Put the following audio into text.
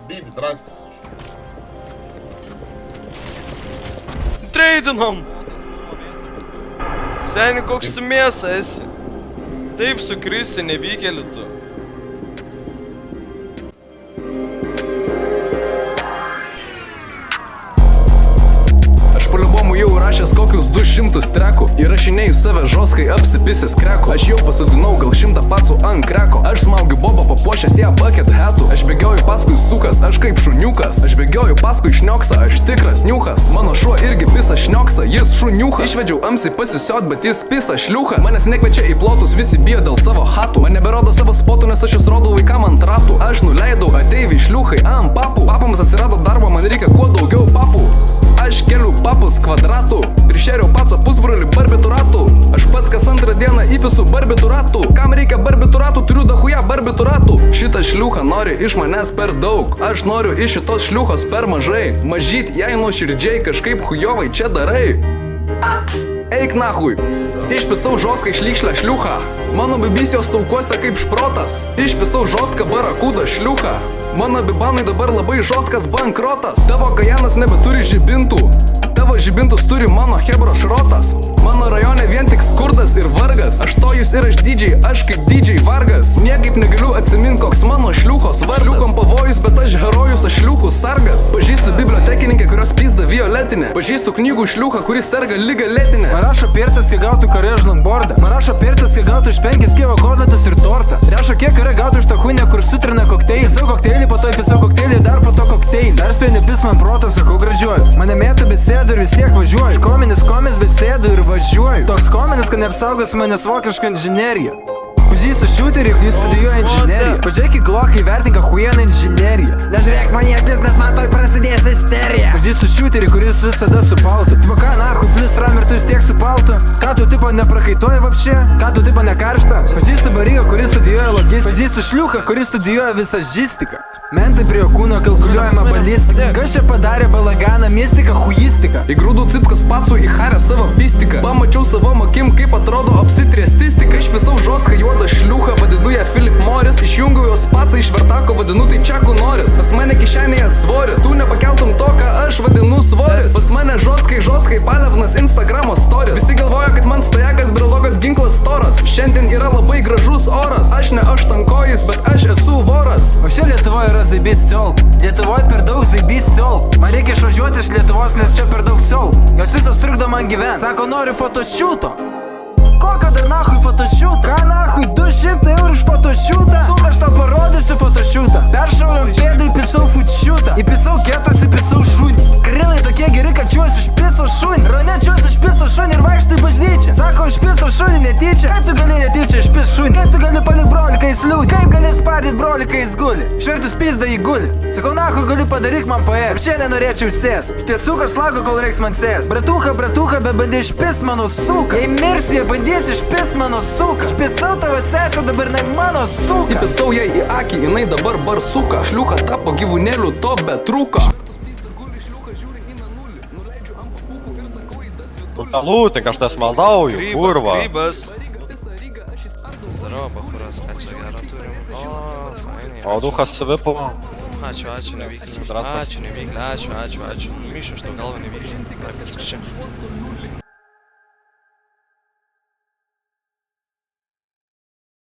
Bibi, transkis. Treidinom! Seni, koks tu mėsa esi? Taip sukristi nevykėliu tu. Aš paliubomu jau rašęs kokius 200 trekų. Įrašinėjau save žoskai apsipisęs kreku. Aš jau pasodinau gal 100 pacų ant kreko. Aš smaugiu bobą papuošęs ją bucket hatu. Aš bėgioju paskui sukas, aš kaip šuniukas. Aš bėgioju paskui šnioksą, aš tikras niukas. Mano šuo irgi pisa šnioksą, jis šuniukas. Išvedžiau amsi pasisiot, bet jis pisa šliuchas. Manęs nekviečia į plotus, visi bijo dėl savo hatų. Man neberodo savo spotų, nes aš jūs rodau vaikam ant ratų. Aš nuleidau ateiviai šliuchai ant papų. Papams atsirado darbo, man reikia kuo daugiau papų. Aš keliu papus kvadratų. Prišėriau paco pusbrolį barbituratų. Aš pats kas antrą dieną įpisu barbituratų. Kam reikia barbituratų, turiu dahuja barbituratų. Šitą šliuchą nori iš manęs per daug. Aš noriu iš šitos šliuchos per mažai. Mažyt, jei nuoširdžiai kažkaip hujovai čia darai. Eik nahui. Išpisau žoską šlykšlę šliuchą. Mano bibys jos taukuose kaip šprotas. Išpisau žostką barakudą šliuchą. Mano bibanui dabar labai žostkas bankrotas. Tavo kajanas nebeturi žibintų. Tavo žibintus turi mano hebro šrotas. Mano rajone vien tik skurdas ir vargas. Aš tojus ir aš dydžiai, aš kaip dydžiai vargas. Niekaip negaliu atsimint koks mano šliuchos vardas. Šliuchom pavojus, bet aš herojus, aš šliuchų sargas. Pažįstu bibliotekininkę, kurios pizda violetinė. Pažįstu knygų šliuchą, kuris serga liga lėtinė. Marašo percas, kai gautų karėž longbordą. Marašo percas, kai gautų iš 5 kievo kotletus ir tortą. Rešo kiek yra gautų iš tą huinę, kur sutrina kokteilį. Pisau kokteilį, po to įpisau kokteilį, dar po to kokteilį. Dar spėni pis man protą, sakau gražiuoju. Mane mėta, bet sėdu ir vis tiek važiuoju. Kominis komis, bet sėdu ir važiuoju. Toks kominis, kad neapsaugos manęs vokišką inžineriją. Pažįstu šūterį, kuris studijuoja inžineriją. Pažiūrėk į gloką, įvertink ahuieną inžineriją. Nežiūrėk man jėtis, nes man toj prasidės isterija. Pažįstu šūterį, kuris visada su paltu. Tipo ką nahu, plis ram ir tu vis tiek su paltu. Ką tu tipo neprakaituoja vapšė? Ką tu tipo nekaršta? Pažįstu barygą, kuris studijuoja logistiką. Pažįstu šliuchą, kuris studijuoja visažistiką. Mentai prie jo kūno kalkuliuojama balistika. Kas čia padarė balaganą, mistiką, huistiką? Įgrūdau cipkas pacų į harę savo pistiką. Pamačiau savo akim, kaip atrodo apsitriestistika. Išpisau žostką juodą šliuchą, vadinu ją Philip Morris. Išjungiau jos pacą iš vertako, vadinu tai Čeku Noris. Pas mane kišenėje svoris, tu nepakeltum to, ką aš vadinu svoris. Pas mane žostkai palevnas Instagramo stories. Visi galvoja, kad man stojakas, bet dėl to, kad ginklas storas. Šiandien yra labai gražus oras. Aš ne aš tankojus, bet aš esu voras. O čia Lietuvoje yra zaibys ciolk. Lietuvoje per daug zaibys ciolk. Man reikia išvažiuoti iš Lietuvos, nes čia per daug ciolk. Jos visos trukdo man gyventi. Sako, nori fotošiūto. Kokio dar nahui fotošiūtą? Ką nahui, 200 eurų iš fotošiūtą? Suk, aš tau parodysiu fotošiūtą. Peršaujam pėdą, įpisau futšiūtą. Įpisau kietos, įpisau šunį. Krilai tokie geri, kad čiuos išpiso šunį. Rone čiuos išpiso šunį ir vaikštai bažnyčią. Sako, išpiso šunį netyčia. Kaip tu gali netyčia išpis šunį? Kaip tu gali palik brolį, kai jis liūdė? Kaip gali spardyt brolį, kai jis guli? Švertus pizda į guli. Sakau, nahui, gali padaryk man paėst. Šiandien norėčiau sės. Šitie sukas lago, kol reiks man sės. Bratuka, bet bandė išpis mano suką. Jei mirsi, jie bandys išpis mano suką. Išpisau tavo sesę, dabar ne mano suką. Įpisau jai į akį, jinai dabar barsuka. Šliucha tapo gyvūnėliu, to betrūko. Lūtink, aš tas maldauju, kurva. Grybas. Zdarova, bachuras, ką čia gero turim. O, fainai. O duchas savipo. Ačiū, nevykėliu. Ačiū. Miša, aš tau galvą nevykėliu.